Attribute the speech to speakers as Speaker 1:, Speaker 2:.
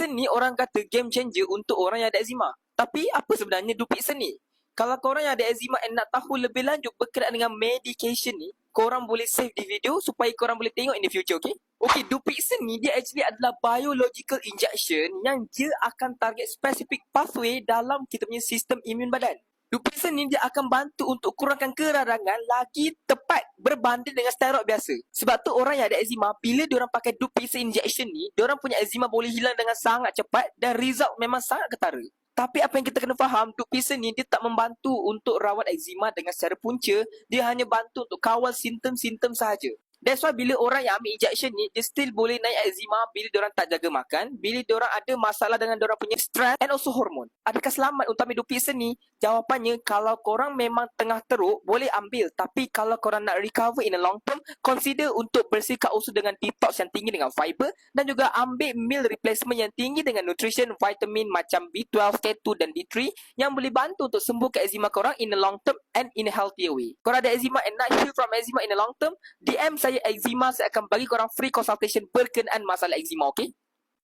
Speaker 1: Dupixent ni orang kata game changer untuk orang yang ada eczema. Tapi apa sebenarnya Dupixent ni? Kalau korang yang ada eczema and nak tahu lebih lanjut berkenaan dengan medication ni, korang boleh save di video supaya korang boleh tengok in the future, okay? Okay, Dupixent ni dia actually adalah biological injection yang dia akan target specific pathway dalam kita punya sistem imun badan. Dupixent ni dia akan bantu untuk kurangkan keradangan lagi tepat berbanding dengan steroid biasa. Sebab tu orang yang ada eczema, bila diorang pakai Dupixent injection ni, diorang punya eczema boleh hilang dengan sangat cepat dan result memang sangat ketara. Tapi apa yang kita kena faham, Dupixent ni dia tak membantu untuk rawat eczema dengan secara punca, dia hanya bantu untuk kawal simptom-simptom sahaja. That's why bila orang yang ambil injection ni, dia still boleh naik eczema bila diorang tak jaga makan, bila diorang ada masalah dengan diorang punya stress and also hormon. Adakah selamat untuk ambil Dupixent ni? Jawapannya, kalau korang memang tengah teruk, boleh ambil. Tapi kalau korang nak recover in a long term, consider untuk bersikap usul dengan detox yang tinggi dengan fiber dan juga ambil meal replacement yang tinggi dengan nutrition, vitamin macam B12, K2 dan D3 yang boleh bantu untuk sembuhkan eczema korang in a long term and in a healthier way. Korang ada eczema and not heal from eczema in a long term, DM saya eczema, saya akan bagi korang free consultation berkenaan masalah eczema, okay?